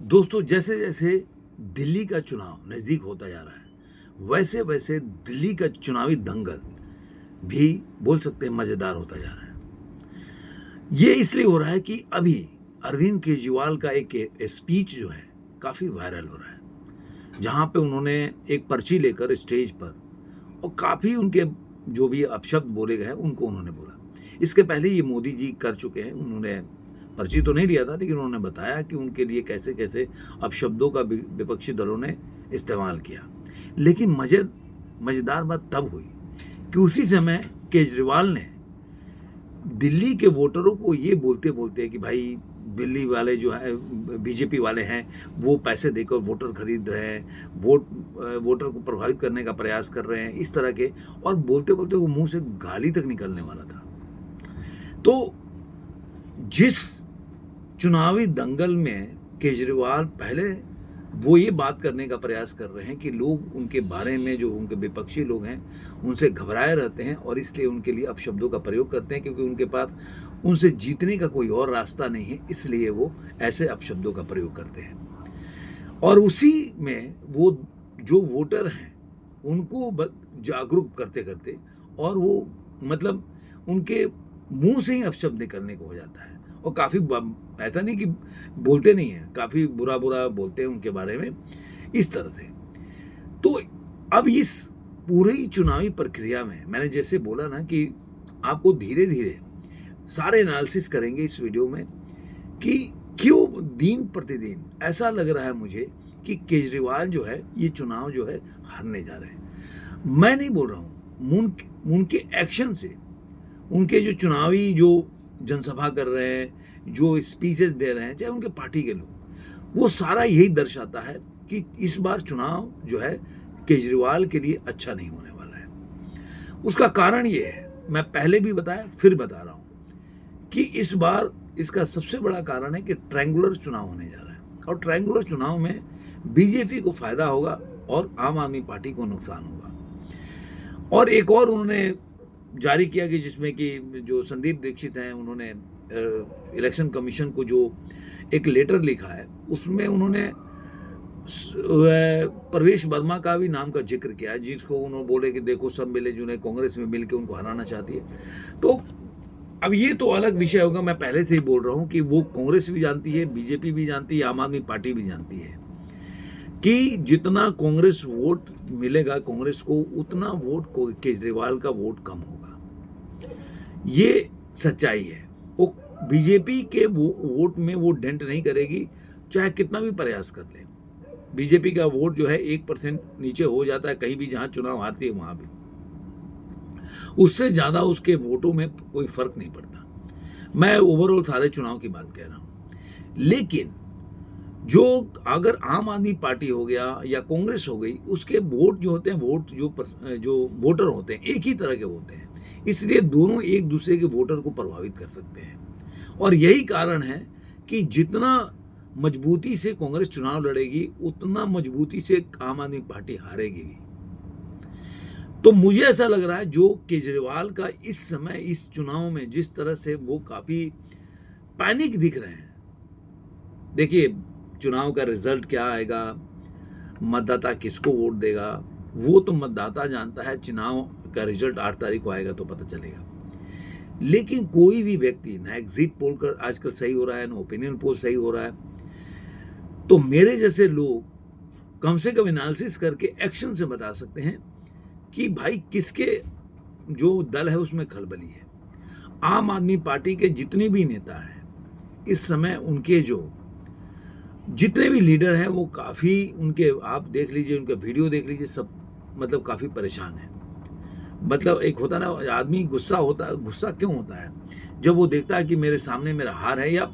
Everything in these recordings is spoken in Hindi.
दोस्तों, जैसे जैसे दिल्ली का चुनाव नज़दीक होता जा रहा है, वैसे वैसे दिल्ली का चुनावी दंगल भी बोल सकते हैं मज़ेदार होता जा रहा है। ये इसलिए हो रहा है कि अभी अरविंद केजरीवाल का एक स्पीच जो है काफ़ी वायरल हो रहा है, जहाँ पे उन्होंने एक पर्ची लेकर स्टेज पर और काफ़ी उनके जो भी अपशब्द बोले गए हैं उनको उन्होंने बोला। इसके पहले ये मोदी जी कर चुके हैं, उन्होंने पर्ची तो नहीं लिया था, लेकिन उन्होंने बताया कि उनके लिए कैसे कैसे अपशब्दों का विपक्षी दलों ने इस्तेमाल किया। लेकिन मज़ेदार बात तब हुई कि उसी समय केजरीवाल ने दिल्ली के वोटरों को ये बोलते बोलते कि भाई दिल्ली वाले जो है बीजेपी वाले हैं, वो पैसे देकर वोटर खरीद रहे हैं, वोटर को प्रभावित करने का प्रयास कर रहे हैं, इस तरह के, और बोलते बोलते वो मुंह से गाली तक निकलने वाला था। तो जिस चुनावी दंगल में केजरीवाल पहले वो ये बात करने का प्रयास कर रहे हैं कि लोग उनके बारे में, जो उनके विपक्षी लोग हैं, उनसे घबराए रहते हैं और इसलिए उनके लिए अपशब्दों का प्रयोग करते हैं, क्योंकि उनके पास उनसे जीतने का कोई और रास्ता नहीं है, इसलिए वो ऐसे अपशब्दों का प्रयोग करते हैं। और उसी में वो जो वोटर हैं उनको जागरूक करते करते, और वो मतलब उनके मुंह से ही अपशब्द निकलने को हो जाता है, और काफ़ी ऐसा नहीं कि बोलते नहीं हैं, काफ़ी बुरा बुरा बोलते हैं उनके बारे में, इस तरह से। तो अब इस पूरी चुनावी प्रक्रिया में मैंने जैसे बोला ना कि आपको धीरे धीरे सारे एनालिसिस करेंगे इस वीडियो में कि क्यों दिन प्रतिदिन ऐसा लग रहा है मुझे कि केजरीवाल जो है ये चुनाव जो है हारने जा रहे हैं। मैं नहीं बोल रहा हूँ, उनके एक्शन से, उनके जो चुनावी जो जनसभा कर रहे हैं, जो स्पीचेस दे रहे हैं, चाहे उनके पार्टी के लोग, वो सारा यही दर्शाता है कि इस बार चुनाव जो है केजरीवाल के लिए अच्छा नहीं होने वाला है। उसका कारण ये है, मैं पहले भी बताया फिर बता रहा हूँ, कि इस बार इसका सबसे बड़ा कारण है कि ट्रायंगुलर चुनाव होने जा रहा है, और ट्रायंगुलर चुनाव में बीजेपी को फायदा होगा और आम आदमी पार्टी को नुकसान होगा। और एक और उन्होंने जारी किया कि जिसमें कि जो संदीप दीक्षित हैं, उन्होंने इलेक्शन कमीशन को जो एक लेटर लिखा है, उसमें उन्होंने प्रवेश वर्मा का भी नाम का जिक्र किया है, जिसको उन्होंने बोले कि देखो सब मिले जुले कांग्रेस में मिलकर उनको हराना चाहती है। तो अब ये तो अलग विषय होगा, मैं पहले से ही बोल रहा हूँ कि वो कांग्रेस भी जानती है, बीजेपी भी जानती है, आम आदमी पार्टी भी जानती है कि जितना कांग्रेस वोट मिलेगा कांग्रेस को, उतना वोट को केजरीवाल का वोट कम होगा। ये सच्चाई है। वो बीजेपी के वोट में वो डेंट नहीं करेगी, चाहे कितना भी प्रयास कर ले। बीजेपी का वोट जो है 1% नीचे हो जाता है कहीं भी जहां चुनाव हारती है वहां भी, उससे ज्यादा उसके वोटों में कोई फर्क नहीं पड़ता। मैं ओवरऑल सारे चुनाव की बात कह रहा हूं। लेकिन जो अगर आम आदमी पार्टी हो गया या कांग्रेस हो गई, उसके वोट जो होते हैं, वोट जो वोटर होते हैं एक ही तरह के होते हैं, इसलिए दोनों एक दूसरे के वोटर को प्रभावित कर सकते हैं। और यही कारण है कि जितना मजबूती से कांग्रेस चुनाव लड़ेगी, उतना मजबूती से आम आदमी पार्टी हारेगी भी। तो मुझे ऐसा लग रहा है जो केजरीवाल का इस समय इस चुनाव में जिस तरह से वो काफी पैनिक दिख रहे हैं। देखिए, चुनाव का रिजल्ट क्या आएगा, मतदाता किसको वोट देगा, वो तो मतदाता जानता है। चुनाव का रिजल्ट 8 तारीख को आएगा तो पता चलेगा। लेकिन कोई भी व्यक्ति, ना एग्जिट पोल कर आजकल सही हो रहा है, ना ओपिनियन पोल सही हो रहा है, तो मेरे जैसे लोग कम से कम एनालिसिस करके एक्शन से बता सकते हैं कि भाई किसके जो दल है उसमें खलबली है। आम आदमी पार्टी के जितने भी नेता हैं इस समय, उनके जो जितने भी लीडर हैं, वो काफ़ी, उनके आप देख लीजिए, उनका वीडियो देख लीजिए, सब मतलब काफ़ी परेशान है। मतलब एक होता ना आदमी गुस्सा होता है, गुस्सा क्यों होता है? जब वो देखता है कि मेरे सामने मेरा हार है, या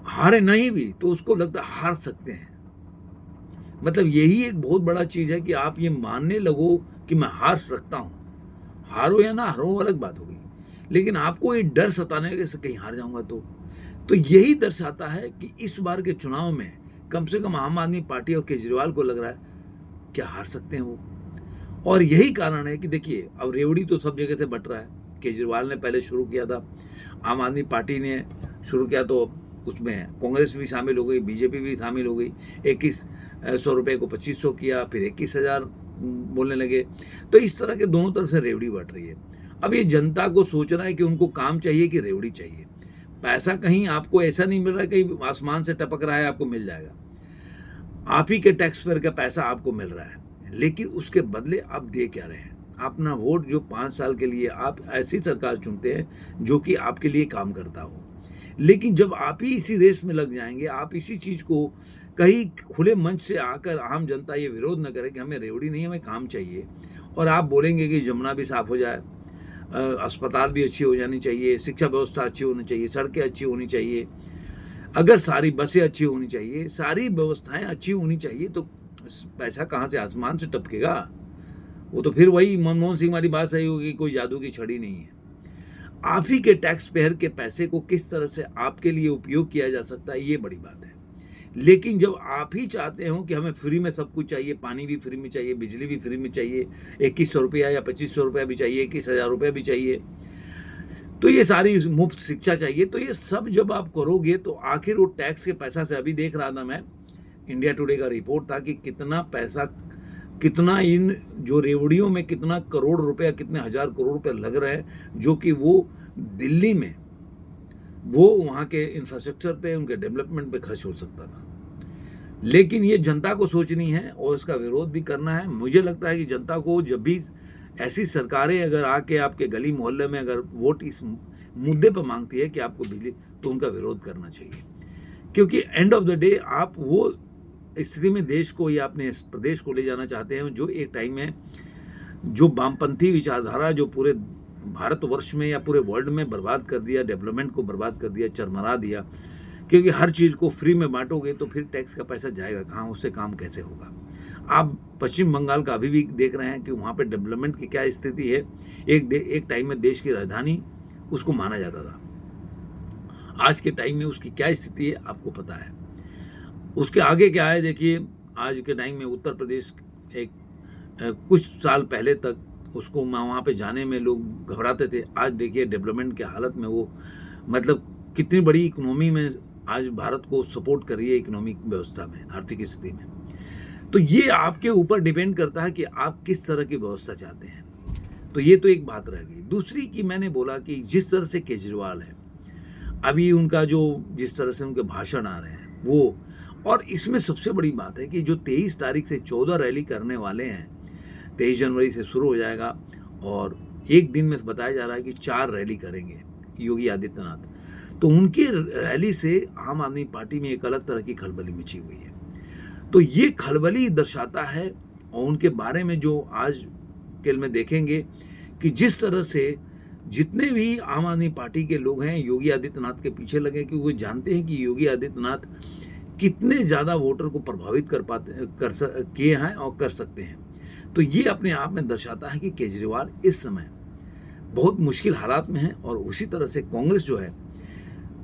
हारे नहीं भी तो उसको लगता है हार सकते हैं। मतलब यही एक बहुत बड़ा चीज़ है कि आप ये मानने लगो कि मैं हार सकता हूँ। हारो या ना हारो अलग बात होगी, लेकिन आपको ये डर सताने के कहीं हार जाऊंगा तो यही दर्शाता है कि इस बार के चुनाव में कम से कम आम आदमी पार्टी और केजरीवाल को लग रहा है क्या हार सकते हैं वो। और यही कारण है कि देखिए, अब रेवड़ी तो सब जगह से बट रहा है। केजरीवाल ने पहले शुरू किया था, आम आदमी पार्टी ने शुरू किया, तो उसमें है, कांग्रेस भी शामिल हो गई, बीजेपी भी शामिल हो गई। 2100 रुपये को 2500 किया, फिर 21,000 बोलने लगे। तो इस तरह के दोनों तरफ से रेवड़ी बढ़ रही है। अब ये जनता को सोचना है कि उनको काम चाहिए कि रेवड़ी चाहिए। पैसा कहीं आपको ऐसा नहीं मिल रहा है कहीं आसमान से टपक रहा है आपको मिल जाएगा। आप ही के टैक्स पेयर का पैसा आपको मिल रहा है, लेकिन उसके बदले आप दे क्या रहे हैं? अपना वोट जो 5 साल के लिए आप ऐसी सरकार चुनते हैं जो कि आपके लिए काम करता हो। लेकिन जब आप ही इसी रेस में लग जाएंगे, आप इसी चीज़ को कहीं खुले मंच से आकर आम जनता ये विरोध न करे कि हमें रेवड़ी नहीं, हमें काम चाहिए, और आप बोलेंगे कि जमुना भी साफ हो जाए, अस्पताल भी अच्छी हो जानी चाहिए, शिक्षा व्यवस्था अच्छी होनी चाहिए, सड़कें अच्छी होनी चाहिए, अगर सारी बसें अच्छी होनी चाहिए, सारी व्यवस्थाएं अच्छी होनी चाहिए, तो पैसा कहाँ से आसमान से टपकेगा? वो तो फिर वही मनमोहन सिंह वाली बात सही होगी, कोई जादू की छड़ी नहीं है। आप ही के टैक्स पेयर के पैसे को किस तरह से आपके लिए उपयोग किया जा सकता है, ये बड़ी बात है। लेकिन जब आप ही चाहते हो कि हमें फ्री में सब कुछ चाहिए, पानी भी फ्री में चाहिए, बिजली भी फ्री में चाहिए, 2100 रुपया या 2500 रुपया भी चाहिए, 21,000 रुपया भी चाहिए, तो ये सारी मुफ्त शिक्षा चाहिए, तो ये सब जब आप करोगे तो आखिर वो टैक्स के पैसा से, अभी देख रहा था मैं, इंडिया टुडे का रिपोर्ट था कि कितना पैसा, कितना इन जो रेवड़ियों में कितना करोड़ रुपया, कितने हजार करोड़ रुपए लग रहे हैं, जो कि वो दिल्ली में वो वहाँ के इंफ्रास्ट्रक्चर पे, उनके डेवलपमेंट पे खर्च हो सकता था। लेकिन ये जनता को सोचनी है और इसका विरोध भी करना है। मुझे लगता है कि जनता को जब भी ऐसी सरकारें अगर आके आपके गली मोहल्ले में अगर वोट इस मुद्दे पर मांगती है कि आपको बिजली, तो उनका विरोध करना चाहिए। क्योंकि एंड ऑफ द डे आप वो स्थिति में देश को या अपने प्रदेश को ले जाना चाहते हैं जो एक टाइम में जो वामपंथी विचारधारा जो पूरे भारतवर्ष में या पूरे वर्ल्ड में बर्बाद कर दिया, डेवलपमेंट को बर्बाद कर दिया, चरमरा दिया। क्योंकि हर चीज़ को फ्री में बांटोगे तो फिर टैक्स का पैसा जाएगा कहाँ, उससे काम कैसे होगा? आप पश्चिम बंगाल का अभी भी देख रहे हैं कि वहाँ पे डेवलपमेंट की क्या स्थिति है। एक टाइम में देश की राजधानी उसको माना जाता था, आज के टाइम में उसकी क्या स्थिति है आपको पता है। उसके आगे क्या है देखिए, आज के टाइम में उत्तर प्रदेश एक कुछ साल पहले तक उसको वहाँ पे जाने में लोग घबराते थे। आज देखिए डेवलपमेंट के हालत में वो, मतलब कितनी बड़ी इकोनॉमी में आज भारत को सपोर्ट कर रही है, इकोनॉमिक व्यवस्था में, आर्थिक स्थिति में। तो ये आपके ऊपर डिपेंड करता है कि आप किस तरह की व्यवस्था चाहते हैं। तो ये तो एक बात रह गई। दूसरी की मैंने बोला कि जिस तरह से केजरीवाल है, अभी उनका जो जिस तरह से उनके भाषण आ रहे हैं वो, और इसमें सबसे बड़ी बात है कि जो 23 तारीख से 14 रैली करने वाले हैं, 23 जनवरी से शुरू हो जाएगा और एक दिन में बताया जा रहा है कि 4 रैली करेंगे योगी आदित्यनाथ। तो उनकी रैली से आम आदमी पार्टी में एक अलग तरह की खलबली मची हुई है। तो ये खलबली दर्शाता है, और उनके बारे में जो आज कल में देखेंगे कि जिस तरह से जितने भी आम आदमी पार्टी के लोग हैं योगी आदित्यनाथ के पीछे लगे, क्योंकि वो जानते हैं कि योगी आदित्यनाथ कितने ज़्यादा वोटर को प्रभावित किए हैं और कर सकते हैं। तो ये अपने आप में दर्शाता है कि केजरीवाल इस समय बहुत मुश्किल हालात में है, और उसी तरह से कांग्रेस जो है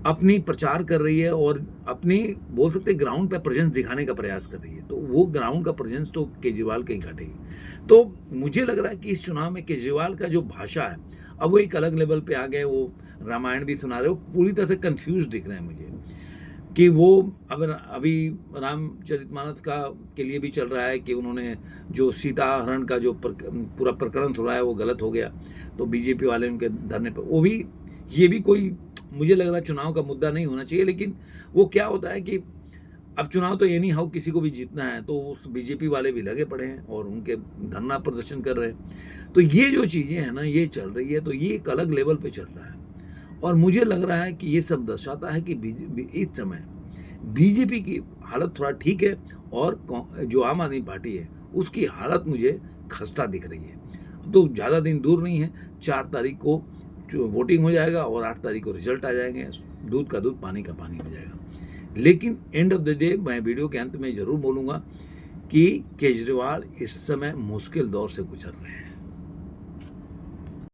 अपनी प्रचार कर रही है और अपनी बोल सकते हैं ग्राउंड पे प्रेजेंस दिखाने का प्रयास कर रही है। तो वो ग्राउंड का प्रेजेंस तो केजरीवाल के ही घटेगी। तो मुझे लग रहा है कि इस चुनाव में केजरीवाल का जो भाषा है, अब वो एक अलग लेवल पे आ गए। वो रामायण भी सुना रहे हो, पूरी तरह से कंफ्यूज दिख रहे हैं मुझे कि वो अभी रामचरितमानस के लिए भी चल रहा है कि उन्होंने जो सीता हरण का जो पूरा प्रकरण सुना है वो गलत हो गया, तो बीजेपी वाले उनके धरने पर, वो भी, ये भी कोई मुझे लग रहा है चुनाव का मुद्दा नहीं होना चाहिए। लेकिन वो क्या होता है कि अब चुनाव तो एनी हाउ किसी को भी जीतना है, तो उस बीजेपी वाले भी लगे पड़े हैं और उनके धरना प्रदर्शन कर रहे हैं। तो ये जो चीज़ें हैं ना, ये चल रही है, तो ये एक अलग लेवल पे चल रहा है। और मुझे लग रहा है कि ये सब दर्शाता है कि इस समय बीजेपी की हालत थोड़ा ठीक है, और जो आम आदमी पार्टी है उसकी हालत मुझे खस्ता दिख रही है। तो ज़्यादा दिन दूर नहीं है, 4 तारीख को वोटिंग हो जाएगा और 8 तारीख को रिजल्ट आ जाएंगे। दूध का दूध, पानी का पानी हो जाएगा। लेकिन एंड ऑफ द डे मैं वीडियो के अंत में ज़रूर बोलूँगा कि केजरीवाल इस समय मुश्किल दौर से गुजर रहे हैं।